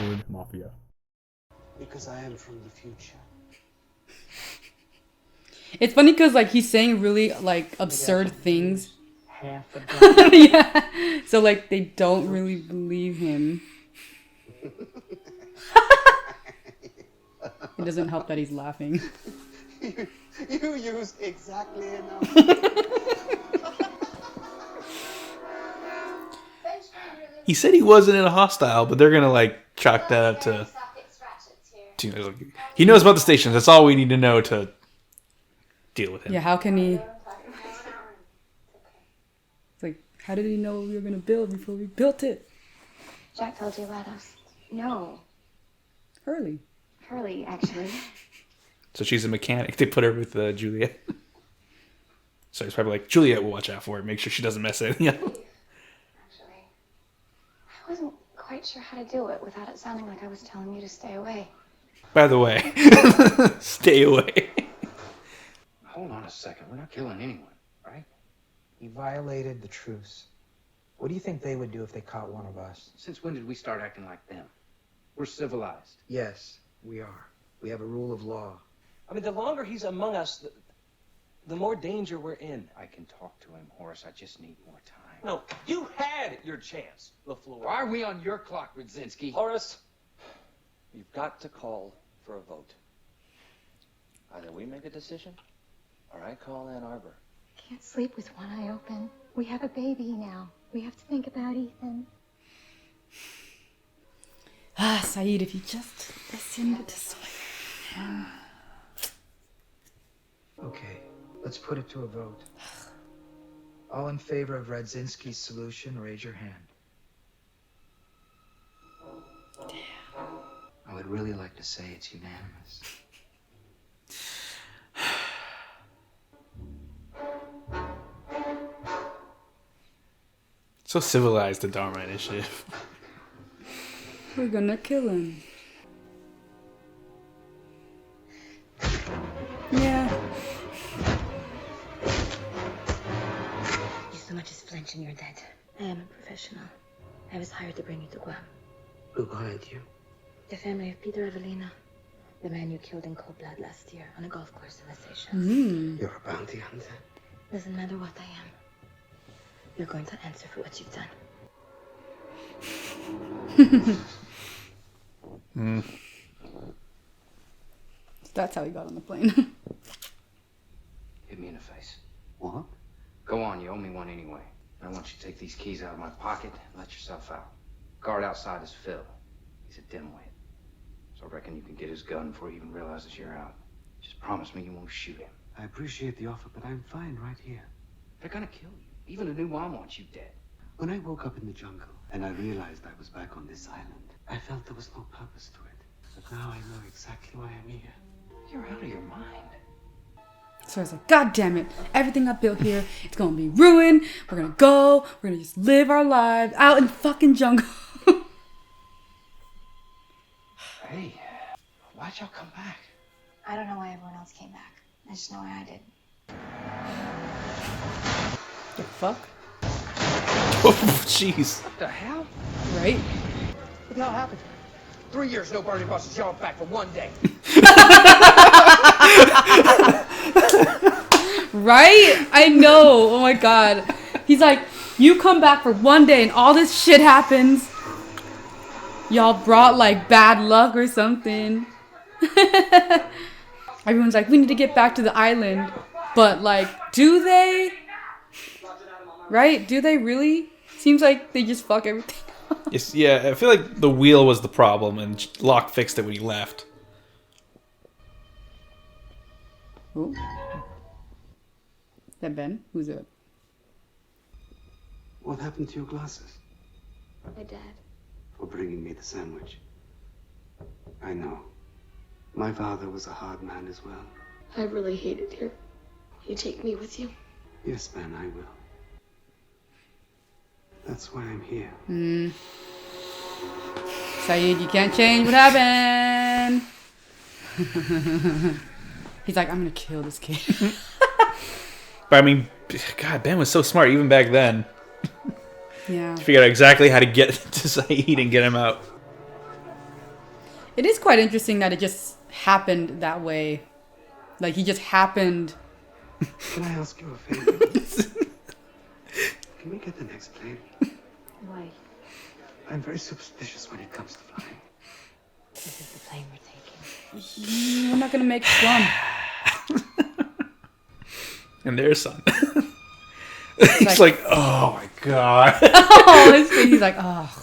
word Mafia. Because I am from the future. It's funny because like he's saying really like absurd things. Half a dozen. Yeah. So like they don't really believe him. It doesn't help that he's laughing. You use exactly enough. He said he wasn't in a hostile, but they're gonna like chalk that up to. He knows about the stations. That's all we need to know to deal with him. Yeah, how can he? It's like, how did he know we were gonna build before we built it? Jack told you about us. No, Hurley. Hurley, actually. So she's a mechanic. They put her with Juliet. So he's probably like, Juliet will watch out for her. Make sure she doesn't mess anything up. Actually, I wasn't quite sure how to do it without it sounding like I was telling you to stay away. By the way, stay away. Hold on a second. We're not killing anyone, right? We violated the truce. What do you think they would do if they caught one of us? Since when did we start acting like them? We're civilized. Yes, we are. We have a rule of law. I mean, the longer he's among us, the more danger we're in. I can talk to him, Horace. I just need more time. No, you had your chance, LaFleur. Why are we on your clock, Rudzinski? Horace, you've got to call for a vote. Either we make a decision, or I call Ann Arbor. Can't sleep with one eye open. We have a baby now. We have to think about Ethan. Ah, Sayid, if you just listen to Sawyer. Okay, let's put it to a vote. All in favor of Radzinski's solution, raise your hand. I would really like to say it's unanimous. So civilized, the Dharma Initiative. We're gonna kill him. Yeah. You so much as flinch and you're dead. I am a professional. I was hired to bring you to Guam. Who hired you? The family of Peter Evelina. The man you killed in cold blood last year on a golf course in the Seychelles. You're a bounty hunter. Doesn't matter what I am. You're going to answer for what you've done. That's how he got on the plane. Hit me in the face. What? Go on, you owe me one anyway. I want you to take these keys out of my pocket and let yourself out. Guard outside is Phil. He's a dimwit. So I reckon you can get his gun before he even realizes you're out. Just promise me you won't shoot him. I appreciate the offer, but I'm fine right here. They're gonna kill you. Even a new mom wants you dead. When I woke up in the jungle and I realized I was back on this island, I felt there was no purpose to it. But now I know exactly why I'm here. You're out of your mind. So I was like, God damn it. Everything I built here, it's gonna be ruined. We're gonna go. We're gonna just live our lives out in the fucking jungle. Hey, why'd y'all come back? I don't know why everyone else came back. I just know why I did. The fuck? Oh, jeez. What the hell? Right? What the hell happened? 3 years, no Bernie buses. Y'all back for one day. Right? I know. Oh my god. He's like, you come back for one day and all this shit happens. Y'all brought like bad luck or something. Everyone's like, we need to get back to the island. But like, do they? Right? Do they really? Seems like they just fuck everything up. Yes, yeah, I feel like the wheel was the problem, and Locke fixed it when he left. Who? Is that Ben? Who's it? What happened to your glasses? My dad. For bringing me the sandwich. I know. My father was a hard man as well. I really hate it here. You take me with you? Yes, Ben, I will. That's why I'm here. Sayid, you can't change what happened. He's like, I'm gonna kill this kid. But I mean, God, Ben was so smart even back then. Yeah. He figured out exactly how to get to Sayid and get him out. It is quite interesting that it just happened that way. Like, he just happened. Can I ask you a favor? Can we get the next plane? Why? I'm very superstitious when it comes to flying. This is the plane we're taking. We're not going to make fun. And there's son. He's like, oh my god. Oh, his face, he's like, oh.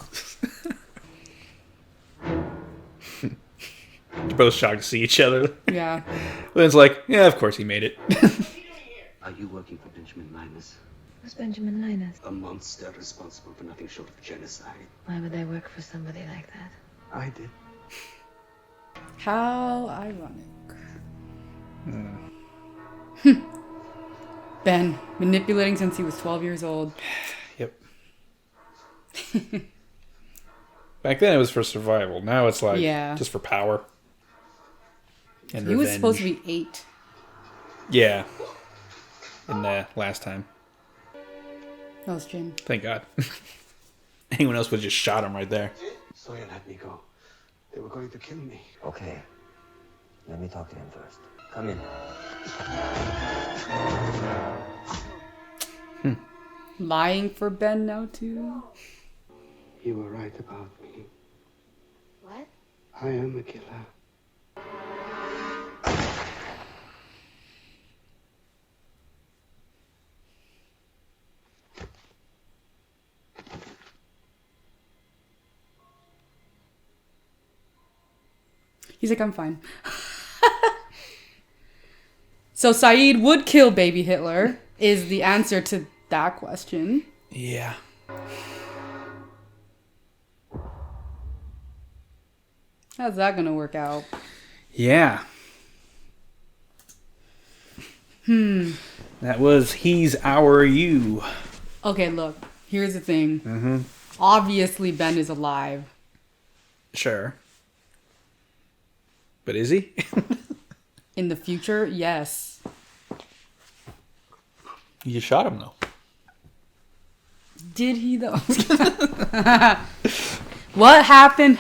They're both shocked to see each other. Yeah. But it's like, yeah, of course he made it. Are you working for Benjamin Linus? Who's Benjamin Linus? A monster responsible for nothing short of genocide. Why would they work for somebody like that? I did. How ironic. Ben, manipulating since he was 12 years old. Yep. Back then it was for survival. Now it's like just for power. And He was revenge. supposed to be 8. Yeah. In the last time. That was Jin. Thank God. Anyone else would have just shot him right there. Sawyer let me go. They were going to kill me. Okay. Let me talk to him first. Come in. Lying for Ben now, too. You were right about me. What? I am a killer. He's like, I'm fine. So Sayid would kill baby Hitler is the answer to that question. Yeah. How's that gonna work out? Yeah. That was He's Our You. Okay, look. Here's the thing. Mm-hmm. Obviously, Ben is alive. Sure. But is he? In the future, yes. You shot him, though. Did he, though? What happened.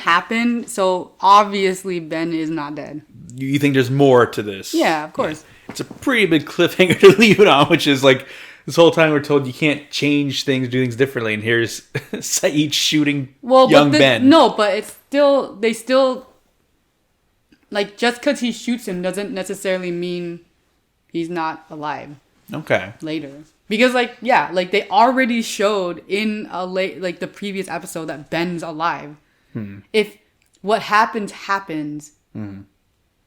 So, obviously, Ben is not dead. You think there's more to this? Yeah, of course. Yeah. It's a pretty big cliffhanger to leave it on, which is like, this whole time we're told you can't change things, do things differently, and here's Sayid shooting young Ben. No, but it's still, they still, like, just because he shoots him doesn't necessarily mean he's not alive. Okay. Later. Because, like, yeah, like, they already showed in the previous episode that Ben's alive. If what happens,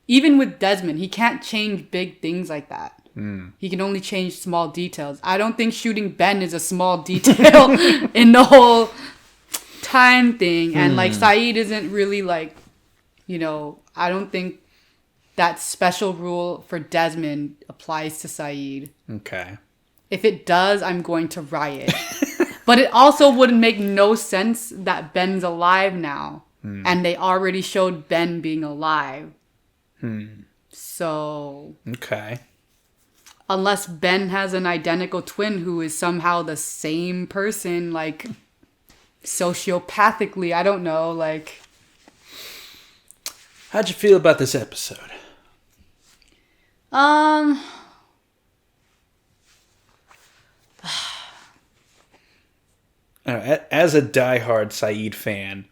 even with Desmond, he can't change big things like that. He can only change small details. I don't think shooting Ben is a small detail in the whole time thing. And, like, Sayid isn't really, like, you know, I don't think that special rule for Desmond applies to Sayid. Okay. If it does, I'm going to riot. But it also would make no sense that Ben's alive now. And they already showed Ben being alive. So... Okay. Unless Ben has an identical twin who is somehow the same person, like, sociopathically, I don't know, like... How'd you feel about this episode? I don't know, as a diehard Sayid fan,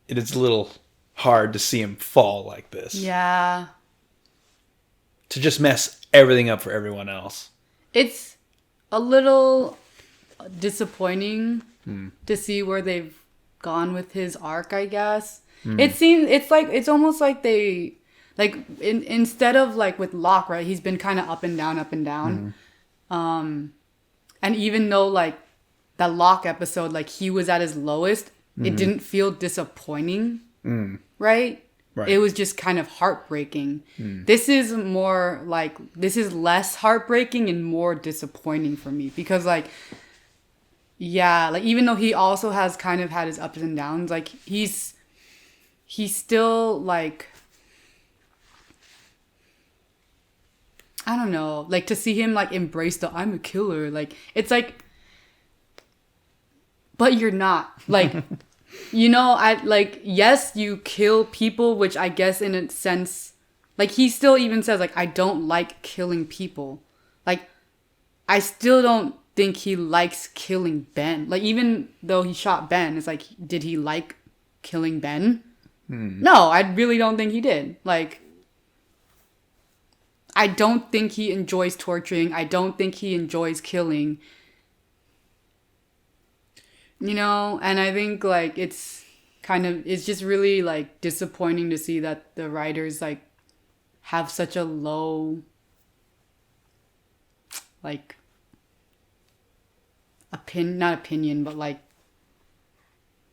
it is a little hard to see him fall like this. Yeah. To just mess everything up for everyone else. It's a little disappointing to see where they've gone with his arc, I guess. It's almost like they, like, instead of, like, with Locke, right, he's been kind of up and down. And even though, like, that Locke episode, like, he was at his lowest, it didn't feel disappointing, right? Right. It was just kind of heartbreaking. This is more, like, this is less heartbreaking and more disappointing for me. Because, like, yeah, like, even though he also has kind of had his ups and downs, like, he's still, like, I don't know, like, to see him, like, embrace the I'm a killer, like, it's like, but you're not, like, I like, yes, you kill people, which I guess in a sense, like, he still even says, like, I don't like killing people. Like, I still don't think he likes killing Ben. Like, even though he shot Ben, it's like, did he like killing Ben? No, I really don't think he did. Like, I don't think he enjoys torturing. I don't think he enjoys killing. And I think, like, it's just really, like, disappointing to see that the writers, like, have such a low, like, not opinion, but, like,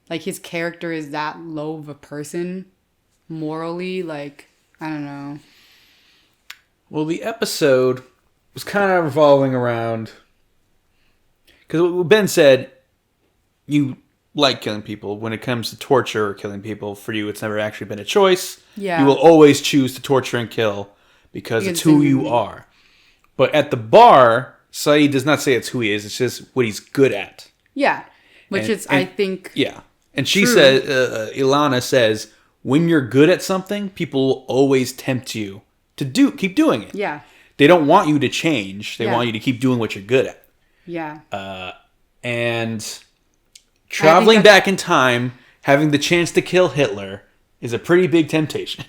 his character is that low of a person morally. Like, I don't know. Well, the episode was kind of revolving around, because what Ben said, you like killing people. When it comes to torture or killing people, for you, it's never actually been a choice. Yeah. You will always choose to torture and kill because it's who you are. But at the bar, Sayid does not say it's who he is. It's just what he's good at. Yeah. Which is, I think... Yeah. And she says, Ilana says, when you're good at something, people will always tempt you to keep doing it. Yeah. They don't want you to change. They want you to keep doing what you're good at. Yeah. And traveling back in time, having the chance to kill Hitler is a pretty big temptation.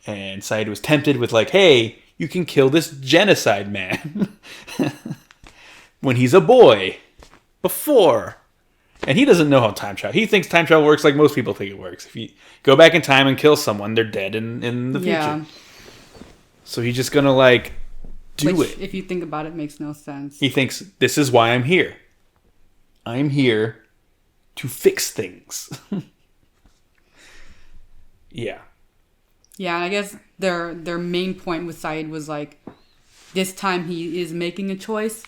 And Sayid was tempted with, like, hey, you can kill this genocide man when he's a boy. Before. And he doesn't know how time travel. He thinks time travel works like most people think it works. If you go back in time and kill someone, they're dead in the future. Yeah. So he's just gonna, like, do it. If you think about it, makes no sense. He thinks, this is why I'm here. I'm here to fix things. Yeah. Yeah, I guess their main point with Sayid was, like, this time he is making a choice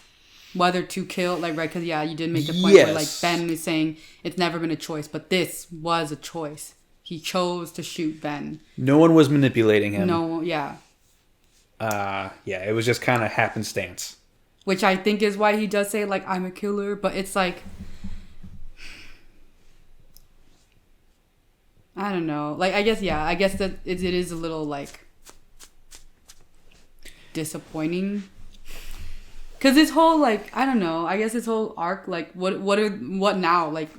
whether to kill, like, right, because, yeah, you did make the point where, like, Ben is saying it's never been a choice, but this was a choice. He chose to shoot Ben. No one was manipulating him. No, yeah. Yeah, it was just kind of happenstance. Which I think is why he does say, like, I'm a killer, but it's like, I don't know. Like, I guess that it is a little, like, disappointing. Because this whole, like, I don't know, I guess this whole arc, like, what now? Like,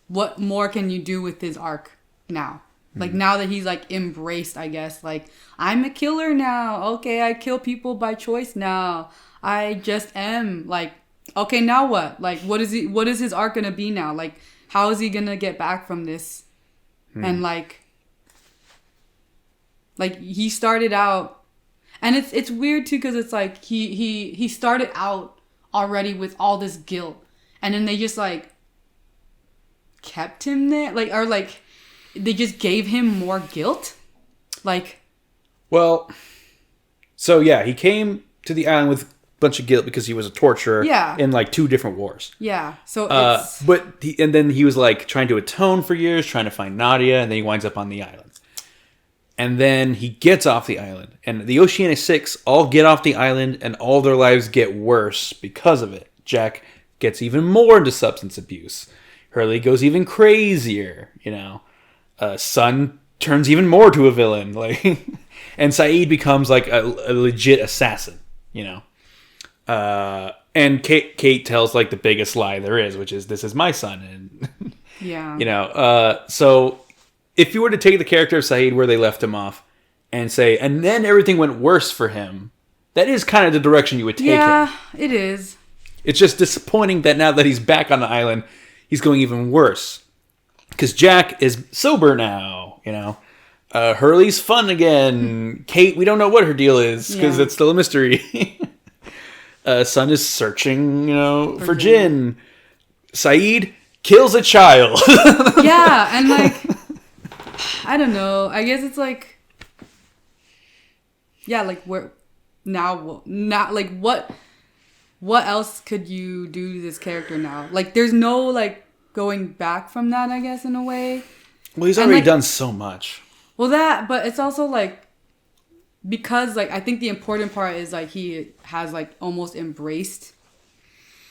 what more can you do with his arc now? Like, now that he's, like, embraced, I guess, like, I'm a killer now. Okay, I kill people by choice now. I just am. Like, okay, now what? Like, what is his arc gonna be now? Like, how is he gonna get back from this? And, like, he started out, and it's weird, too, because it's, like, he started out already with all this guilt, and then they just, like, kept him there, like, or, like, they just gave him more guilt, like. Well, so, yeah, he came to the island with a bunch of guilt because he was a torturer in, like, 2 different wars. Yeah, so it's... And then he was, like, trying to atone for years, trying to find Nadia, and then he winds up on the island. And then he gets off the island. And the Oceanic Six all get off the island, and all their lives get worse because of it. Jack gets even more into substance abuse. Hurley goes even crazier, you know. Sun turns even more to a villain. Like, and Sayid becomes, like, a legit assassin, you know. And Kate tells, like, the biggest lie there is, which is, this is my son. And, yeah. You know, so if you were to take the character of Sayid where they left him off and say, and then everything went worse for him, that is kind of the direction you would take him. Yeah, it is. It's just disappointing that now that he's back on the island, he's going even worse. Because Jack is sober now, you know. Hurley's fun again. Kate, we don't know what her deal is because it's still a mystery. Sun is searching, you know, for Jin. Sayid kills a child. Yeah, and, like, I don't know. I guess it's like, yeah, like, where now? Not like what else could you do to this character now? Like, there's no, like, going back from that, I guess, in a way. Well, he's already done so much. Well, but it's also, like, because, like, I think the important part is, like, he has, like, almost embraced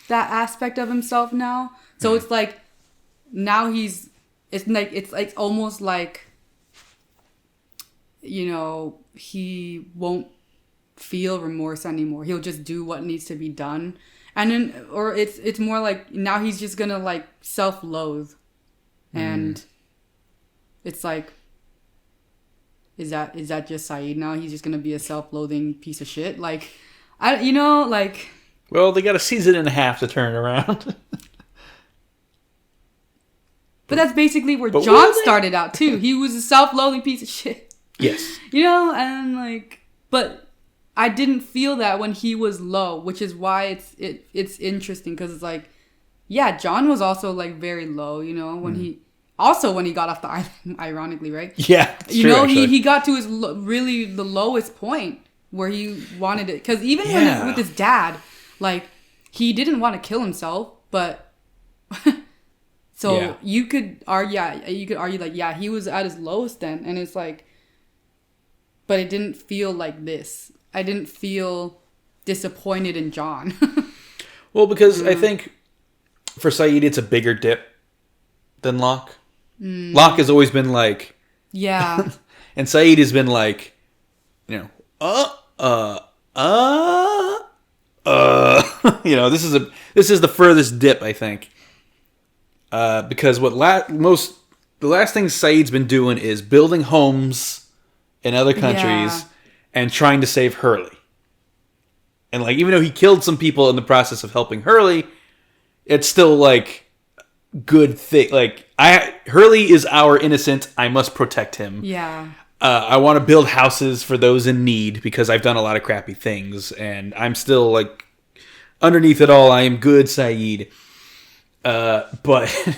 that aspect of himself now. So it's like now it's like almost like, you know, he won't feel remorse anymore. He'll just do what needs to be done. And then, or it's more like now he's just gonna like self-loathe. And it's like, is that just Sayid now? He's just gonna be a self-loathing piece of shit? Like, Well, they got a season and a half to turn it around. But that's basically where But John will they? started out too. He was a self-loathing piece of shit. Yes. You know, and like, but I didn't feel that when he was low, which is why it's interesting, because it's like, yeah, John was also like very low, you know, when he got off the island, ironically, right? Yeah. You true, know, actually. he got to his really the lowest point where he wanted it, because even when with his dad, like, he didn't want to kill himself, but so you could argue like, yeah, he was at his lowest then, and it's like, but it didn't feel like this. I didn't feel disappointed in John. Well, because I think for Sayid, it's a bigger dip than Locke. Locke has always been like, Yeah. and Sayid has been like, you know, you know, this is the furthest dip, I think, because the last thing Sayid's been doing is building homes in other countries and trying to save Hurley. And like, even though he killed some people in the process of helping Hurley, it's still like good thing. Like, Hurley is our innocent. I must protect him. Yeah. I want to build houses for those in need because I've done a lot of crappy things, and I'm still like, underneath it all, I am good, Sayid. But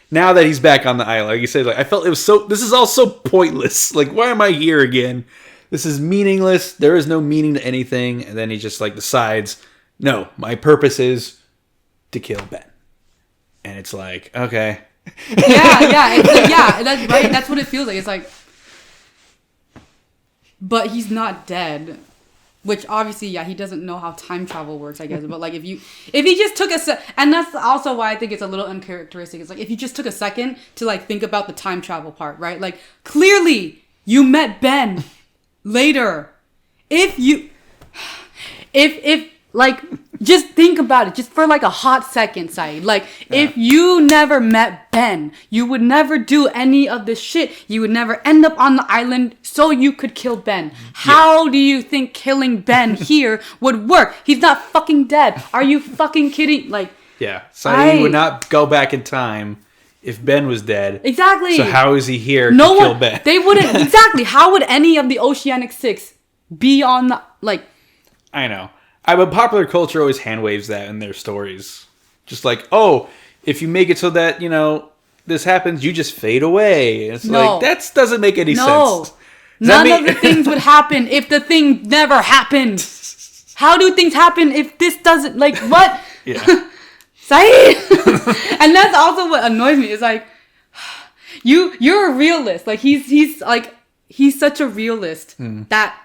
now that he's back on the island, like you said, like, I felt this is all so pointless. Like, why am I here again? This is meaningless. There is no meaning to anything. And then he just like decides, no, my purpose is to kill Ben. And it's like, okay. Yeah, that's right. That's what it feels like. It's like, but he's not dead, which obviously, he doesn't know how time travel works, I guess. But like, if he just took and that's also why I think it's a little uncharacteristic. It's like, if you just took a second to like think about the time travel part, right? Like, clearly you met Ben later. If like, just think about it, just for like a hot second, Sayid. Like, if you never met Ben, you would never do any of this shit. You would never end up on the island so you could kill Ben. How do you think killing Ben here would work? He's not fucking dead. Are you fucking kidding? Like, yeah, Sayid would not go back in time if Ben was dead. Exactly. So how is he here to kill Ben? They wouldn't. Exactly. How would any of the Oceanic Six be on the, like... I know. But popular culture always hand waves that in their stories. Just like, oh, if you make it so that, you know, this happens, you just fade away. It's like, that doesn't make any sense. None of the things would happen if the thing never happened. How do things happen if this doesn't, like, what? Yeah. Sayid! And that's also what annoys me. Is like, you're a realist. Like, he's such a realist that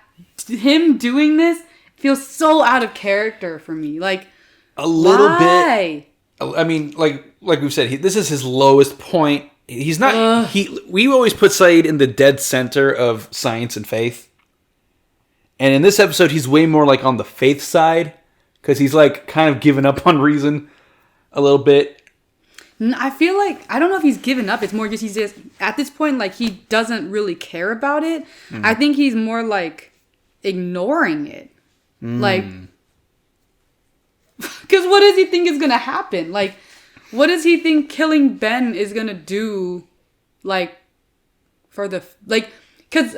him doing this feels so out of character for me. Like, a little bit. I mean, like we've said, this is his lowest point. He's not. We always put Sayid in the dead center of science and faith, and in this episode, he's way more like on the faith side because he's like kind of given up on reason a little bit. I feel like, I don't know if he's given up. It's more just he's just at this point, like, he doesn't really care about it. I think he's more like ignoring it. Like, because what does he think is gonna happen? Like, what does he think killing Ben is gonna do? Like, for the, like, because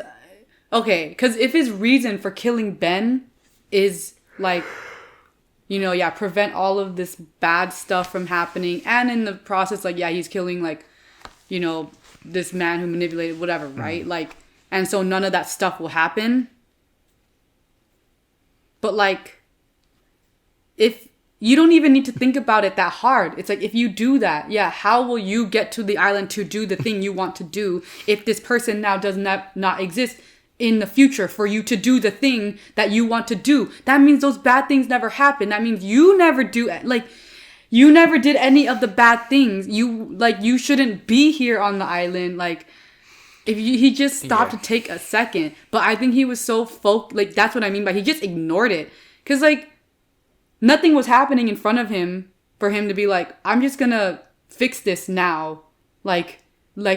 if his reason for killing Ben is like, you know, prevent all of this bad stuff from happening, and in the process, like, he's killing, like, you know, this man who manipulated whatever, right? Like, and so none of that stuff will happen. But, like, if you don't even need to think about it that hard. It's like, if you do that, how will you get to the island to do the thing you want to do if this person now does not exist in the future for you to do the thing that you want to do? That means those bad things never happen. That means you never do, like, you never did any of the bad things. You shouldn't be here on the island. Like, if he just stopped to take a second. But I think he was so like, that's what I mean by he just ignored it. Because, like, nothing was happening in front of him for him to be like, I'm just gonna fix this now. Like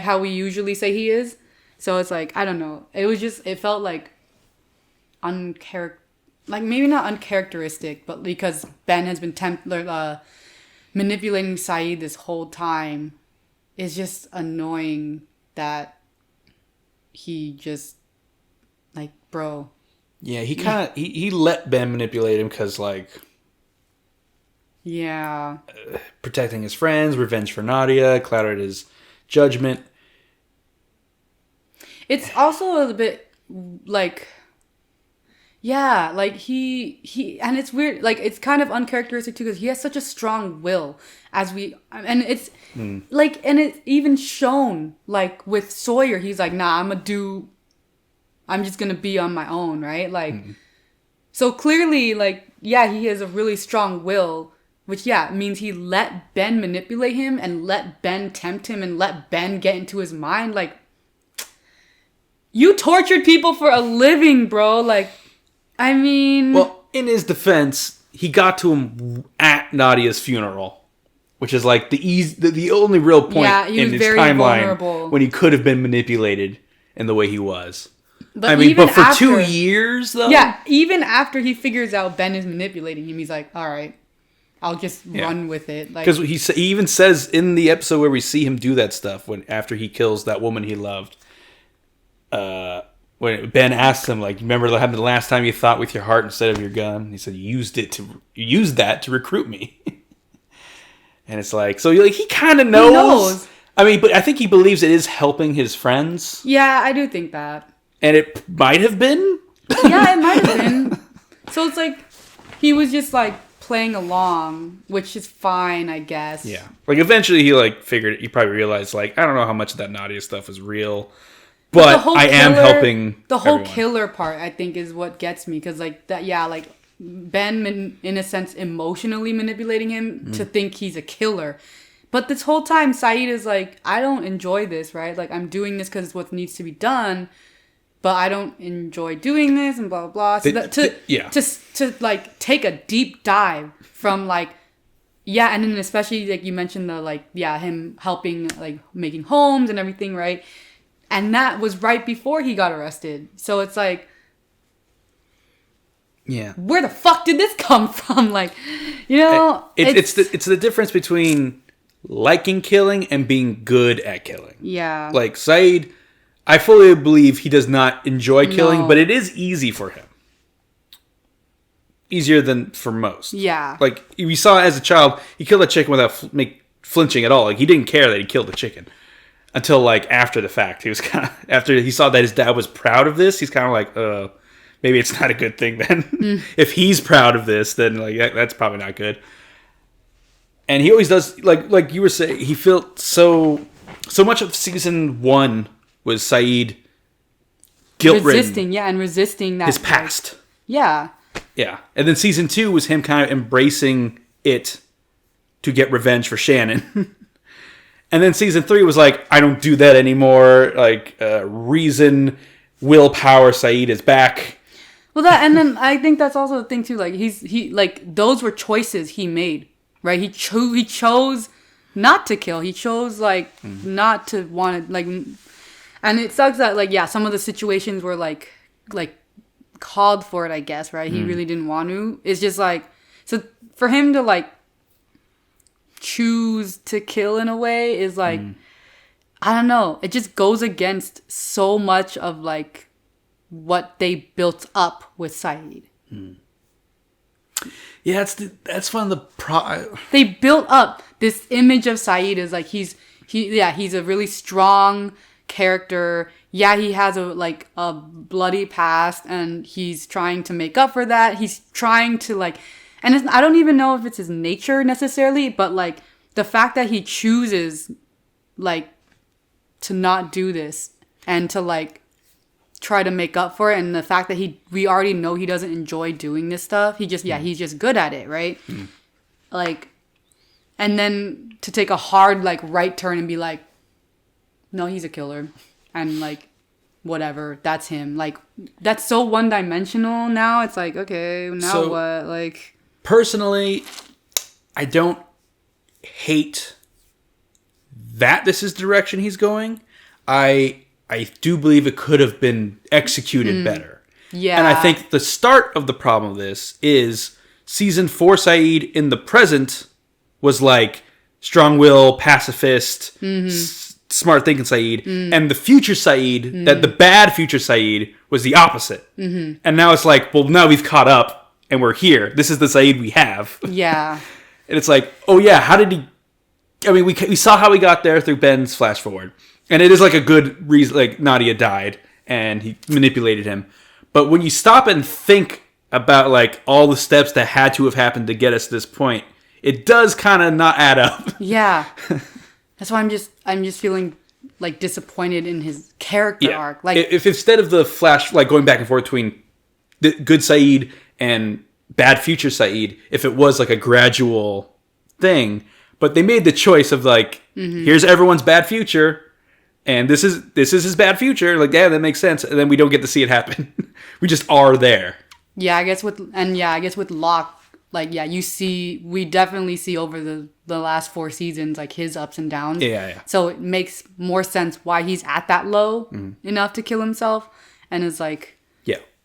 how we usually say he is. So it's like, I don't know. It felt like like maybe not uncharacteristic, but because Ben has been manipulating Sayid this whole time, it's just annoying that he just, like, bro. Yeah, he kind of he let Ben manipulate him because, like, yeah, protecting his friends, revenge for Nadia, clouded his judgment. It's also a little bit like, yeah, like he and it's weird, like, it's kind of uncharacteristic too, because he has such a strong will, and it's like, and it's even shown, like, with Sawyer. He's like, nah, I'm just gonna be on my own, right? Like, so clearly, like, yeah, he has a really strong will, which, yeah, means he let Ben manipulate him and let Ben tempt him and let Ben get into his mind. Like, you tortured people for a living, bro. Like, I mean... Well, in his defense, he got to him at Nadia's funeral, which is, like, the only real point in his timeline vulnerable. When he could have been manipulated in the way he was. But for 2 years, though? Yeah, even after he figures out Ben is manipulating him, he's like, all right, I'll just run with it. Because he even says in the episode where we see him do that stuff, after he kills that woman he loved, when Ben asks him, like, remember what happened the last time you thought with your heart instead of your gun? He said, you used that to recruit me. And it's like, so, like, he kind of knows. He knows. I mean, but I think he believes it is helping his friends. Yeah, I do think that. And it might have been. Yeah, it might have been. So it's like, he was just, like, playing along, which is fine, I guess. Yeah. Like, eventually he probably realized, like, I don't know how much of that Nadia stuff is real. But I am helping the whole killer part, I think, is what gets me. Because, like, that, yeah, like, Ben, in a sense, emotionally manipulating him to think he's a killer. But this whole time, Sayid is like, I don't enjoy this, right? Like, I'm doing this because it's what needs to be done. But I don't enjoy doing this and blah, blah, blah. So to like, take a deep dive from, like, yeah, and then especially, like, you mentioned the, like, yeah, him helping, like, making homes and everything, right? And that was right before he got arrested. So it's like, yeah, where the fuck did this come from? Like, you know, it's the difference between liking killing and being good at killing. Yeah. Like, Sayid, I fully believe he does not enjoy killing, but it is easy for him. Easier than for most. Yeah. Like, we saw as a child, he killed a chicken without flinching at all. Like, he didn't care that he killed the chicken. Until, like, after the fact. He was kind of... After he saw that his dad was proud of this, he's kind of like, maybe it's not a good thing then. If he's proud of this, then, like, that's probably not good. And he always does... Like you were saying, he felt so much of season 1 was Sayid guilt-ridden. And resisting that. His past. Like, yeah. Yeah. And then season 2 was him kind of embracing it to get revenge for Shannon. And then season 3 was like, I don't do that anymore. Like, reason, willpower, Sayid is back. Well, and then I think that's also the thing too. Like, he like, those were choices he made, right? He chose not to kill. He chose, like, not to want to, like, and it sucks that, like, yeah, some of the situations were like called for it, I guess, right? He really didn't want to. It's just like, so for him to, like, choose to kill in a way is like, I don't know, it just goes against so much of, like, what they built up with Sayid. Yeah, that's one of the they built up this image of Sayid as, like, he's a really strong character. Yeah, he has a bloody past, and he's trying to make up for that. He's trying to, like, and I don't even know if it's his nature necessarily, but, like, the fact that he chooses, like, to not do this and to, like, try to make up for it, and the fact that we already know he doesn't enjoy doing this stuff. He's just good at it, right? Like, and then to take a hard like right turn and be like, no, he's a killer, and like whatever, that's him. Like that's so one-dimensional now. It's like, okay, now So, what? Like personally, I don't hate that this is the direction he's going. I do believe it could have been executed better. yeah, And I think the start of the problem of this is season 4 Sayid in the present was like strong-willed, pacifist, smart thinking Sayid, and the future Sayid, that the bad future Sayid was the opposite. And now it's like, well, now we've caught up and we're here. This is the Sayid we have. yeah, And it's like, oh yeah, how did he? I mean, we saw how he got there through Ben's flash forward, and it is like a good reason. Like Nadia died, and he manipulated him. But when you stop and think about like all the steps that had to have happened to get us to this point, it does kind of not add up. yeah. That's why I'm just feeling like disappointed in his character arc. Like if instead of the flash, like going back and forth between the good Sayid and bad future Sayid, if it was like a gradual thing, but they made the choice of like, here's everyone's bad future, and this is his bad future. Like, yeah, that makes sense. And then we don't get to see it happen. We just are there. yeah, I guess with Locke, like we definitely see over the last 4 seasons like his ups and downs. Yeah. So it makes more sense why he's at that low enough to kill himself, and is like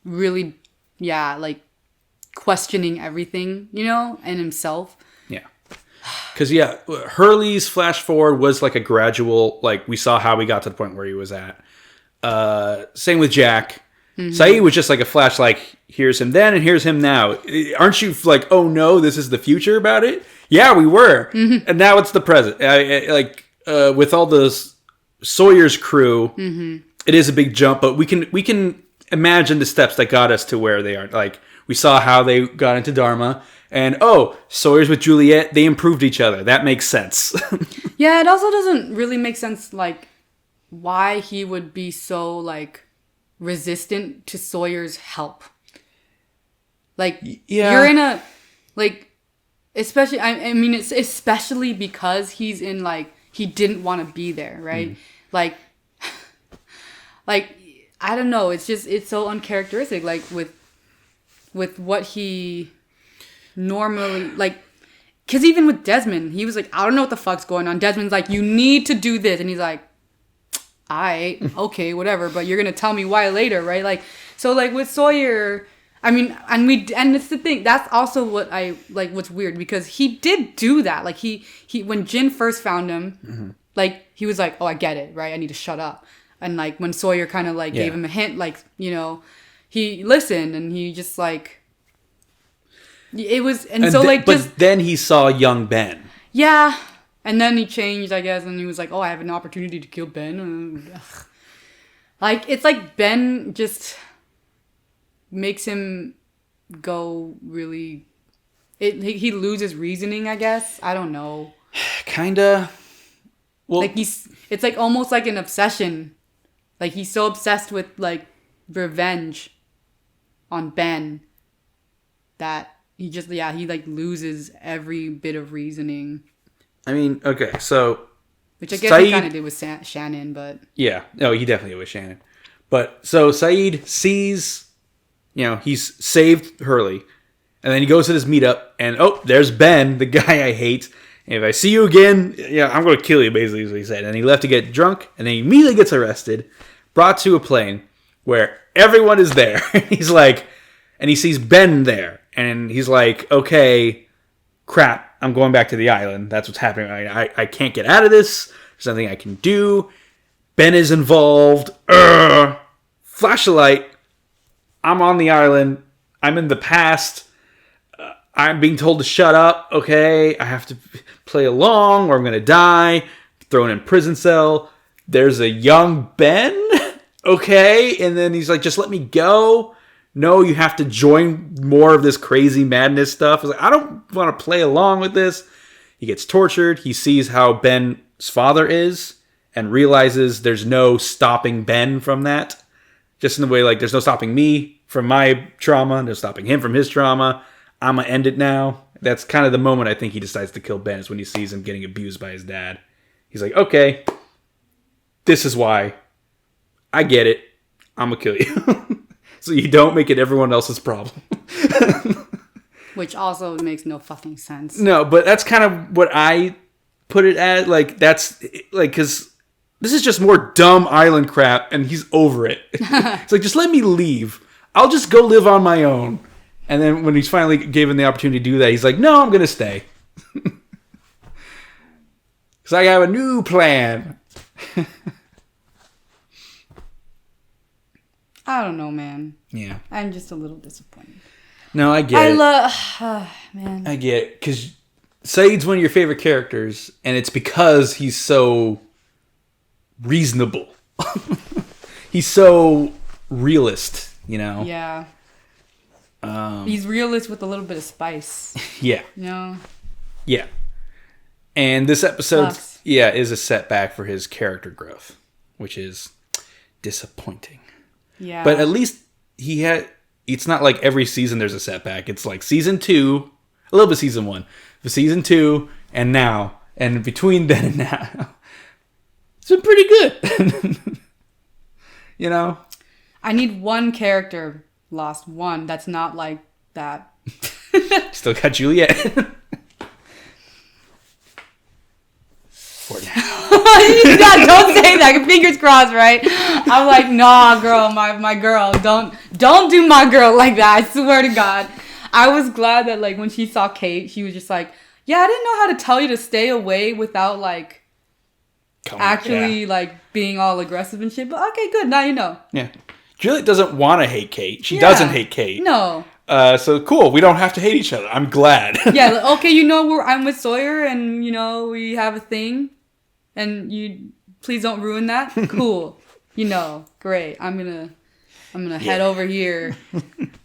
really like questioning everything, and himself. Yeah. Because, Hurley's flash forward was like a gradual, like we saw how he got to the point where he was at. Same with Jack. Sayid was just like a flash, like, here's him then and here's him now. Aren't you like, oh no, this is the future about it? Yeah, we were. And now it's the present. With all the Sawyer's crew, it is a big jump, but we can imagine the steps that got us to where they are. Like, we saw how they got into Dharma, and Sawyer's with Juliet, they improved each other. That makes sense. Yeah, it also doesn't really make sense, like, why he would be so, like, resistant to Sawyer's help. Like, you're in a, like, especially, I mean, it's especially because he's in, like, he didn't want to be there, right? Like, I don't know, it's so uncharacteristic, like, with what he normally, like, because even with Desmond, he was like, I don't know what the fuck's going on. Desmond's like, you need to do this. And he's like, okay, whatever, but you're going to tell me why later, right? Like, so, like, with Sawyer, I mean, and it's the thing, that's also what what's weird, because he did do that. Like, he when Jin first found him, like, he was like, oh, I get it, right? I need to shut up. And, like, when Sawyer kind of, like, gave him a hint, like, he listened, and he just, like, it was, but then he saw young Ben. Yeah, and then he changed, I guess, and he was like, oh, I have an opportunity to kill Ben. Like, it's like Ben just makes him go really, he loses reasoning, I guess. I don't know. Kinda. Well, like, it's like almost like an obsession. Like, he's so obsessed with, like, revenge on Ben that he just, he, like, loses every bit of reasoning. I mean, okay, so... Which I guess he kind of did with Shannon, but... Yeah, no, he definitely did with Shannon. But, so Sayid sees, he's saved Hurley, and then he goes to this meetup, and, there's Ben, the guy I hate. And if I see you again, I'm going to kill you, basically, is what he said. And he left to get drunk, and then he immediately gets arrested, brought to a plane where everyone is there. He's like... And he sees Ben there. And he's like, okay, crap, I'm going back to the island. That's what's happening. I can't get out of this. There's nothing I can do. Ben is involved. Flash a light. I'm on the island. I'm in the past. I'm being told to shut up. Okay, I have to play along or I'm going to die. Thrown in prison cell. There's a young Ben. Okay, and then he's like, just let me go. No, you have to join more of this crazy madness stuff. I was like, I don't want to play along with this. He gets tortured. He sees how Ben's father is and realizes there's no stopping Ben from that. Just in the way, like, there's no stopping me from my trauma. No stopping him from his trauma. I'm going to end it now. that's kind of the moment I think he decides to kill Ben is when he sees him getting abused by his dad. He's like, okay, this is why. I get it. I'm gonna kill you. So you don't make it everyone else's problem. Which also makes no fucking sense. No, but that's kind of what I put it as. Like, that's, like, because this is just more dumb island crap, and he's over it. It's like, just let me leave. I'll just go live on my own. And then when he's finally given the opportunity to do that, he's like, no, I'm going to stay. Because I have a new plan. I don't know, man. Yeah. I'm just a little disappointed. No, I get it. Man. I get it. Because Sayid's one of your favorite characters, and it's because he's so reasonable. He's so realist, you know? Yeah. He's realist with a little bit of spice. Yeah. You know? Yeah. And this episode, Sucks. is a setback for his character growth, which is disappointing. Yeah. But at least it's not like every season there's a setback. It's like season 2, a little bit season 1, but season 2 and now. And between then and now, it's been pretty good. You know? I need one character lost, one that's not like that. Still got Juliet. For now. God, don't say that. Fingers crossed, right? I'm like, nah, girl, my girl, don't do my girl like that. I swear to God. I was glad that like when she saw Kate, she was just like, yeah, I didn't know how to tell you to stay away without like like being all aggressive and shit. But okay, good. Now you know. Yeah. Juliet doesn't want to hate Kate. She Yeah. doesn't hate Kate. No. So cool. We don't have to hate each other. I'm glad. Yeah. Like, okay, you know, I'm with Sawyer, and you know we have a thing, and you please don't ruin that. Cool. You know, great. I'm gonna head over here,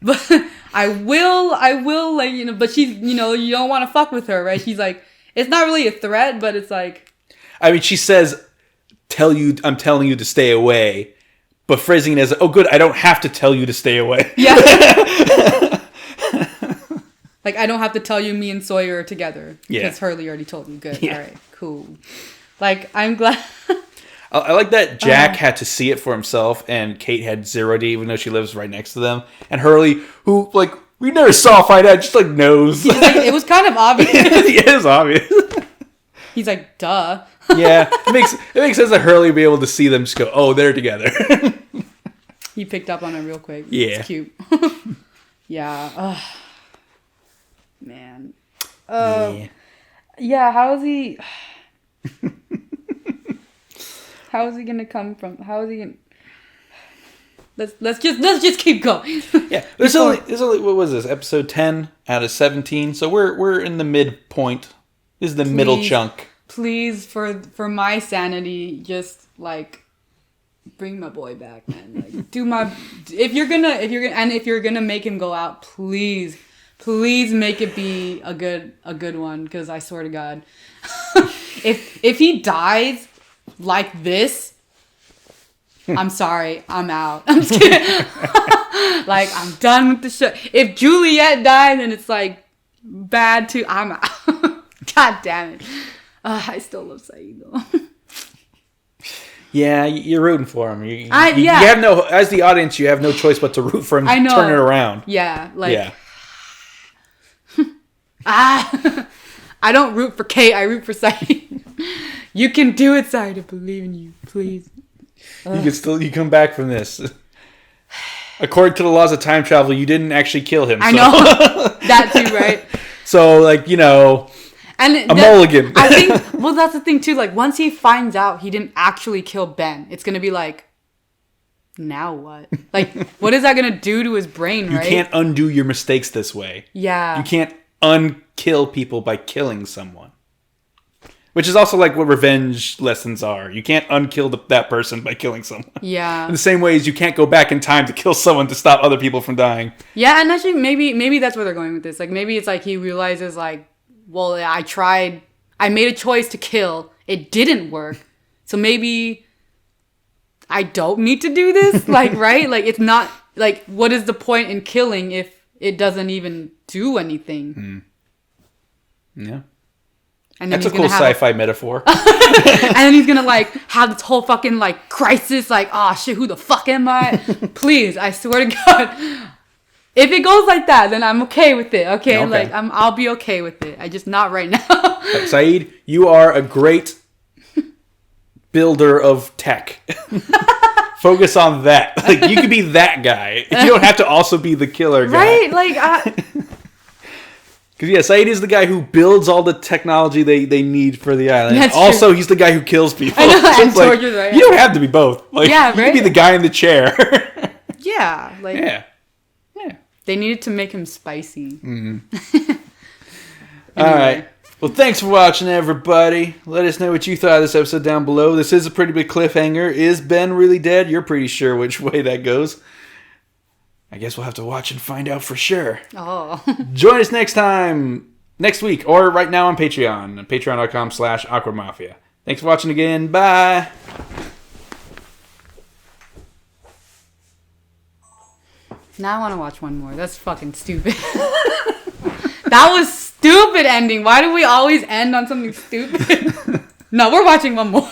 but I will like, you know. But she's, you know, you don't want to fuck with her, right? She's like, it's not really a threat, but it's like. I mean, she says, I'm telling you to stay away, but phrasing it as, oh, good, I don't have to tell you to stay away. Yeah. Like, I don't have to tell you me and Sawyer are together. Yeah. Because Hurley already told me. Good. Yeah. All right. Cool. Like, I'm glad. I like that Jack had to see it for himself, and Kate had zero to, even though she lives right next to them. And Hurley, who, like, we never saw a fight out, just, like, knows. Like, it was kind of obvious. It is obvious. He's like, duh. Yeah. It makes sense that Hurley would be able to see them just go, oh, they're together. He picked up on it real quick. Yeah. It's cute. Yeah. Man. Yeah, how is he... How is he gonna come from? How is he gonna? Let's just keep going. Yeah, there's only what was this, episode 10 out of 17? So we're in the midpoint. This is the middle chunk. Please, for my sanity, just like bring my boy back, man. Like, if you're gonna make him go out, please make it be a good one, because I swear to God, if he dies like this, I'm sorry, I'm out. I'm just kidding. Like, I'm done with the show. If Juliet dies and it's like bad too, I'm out. God damn it. I still love Sayid though. Yeah, you're rooting for him. You Yeah. have no, as the audience, you have no choice but to root for him to I know. turn it around. Yeah, like Yeah. I don't root for Kate, I root for Sayid. You can do it, Sayid. I believe in you, please. You come back from this. According to the laws of time travel, you didn't actually kill him. I so. know. That too, right? So, like, you know, and mulligan. I think, well, that's the thing too. Like, once he finds out he didn't actually kill Ben, it's gonna be like, now what? Like, what is that gonna do to his brain, right? You can't undo your mistakes this way. Yeah. You can't unkill people by killing someone. Which is also like what revenge lessons are. You can't unkill that person by killing someone. Yeah. In the same way as you can't go back in time to kill someone to stop other people from dying. Yeah, and actually maybe that's where they're going with this. Like, maybe it's like he realizes, like, well, I made a choice to kill. It didn't work. So maybe I don't need to do this. Like, right? Like, it's not, like, what is the point in killing if it doesn't even do anything? Yeah. And then That's a he's cool gonna have sci-fi metaphor. and then he's gonna like have this whole fucking like crisis, like, oh shit, who the fuck am I? Please, I swear to God. If it goes like that, then I'm okay with it. Okay, like I'll be okay with it. I just not right now. Sayid, you are a great builder of tech. Focus on that. Like you could be that guy. You don't have to also be the killer guy. Right? Like because yeah, Sayid is the guy who builds all the technology they need for the island. That's Also, true. he's the guy who kills people. I know, So and it's like, tortures, right? you don't have to be both. Like, Yeah, you can right? be the guy in the chair. yeah, like Yeah. they needed to make him spicy. All right. Well, thanks for watching, everybody. Let us know what you thought of this episode down below. This is a pretty big cliffhanger. Is Ben really dead? You're pretty sure which way that goes. I guess we'll have to watch and find out for sure. Oh. Join us next week, or right now on Patreon, patreon.com/awkwardmafia. Thanks for watching again. Bye. Now I want to watch one more. That's fucking stupid. That was stupid ending. Why do we always end on something stupid? No, we're watching one more.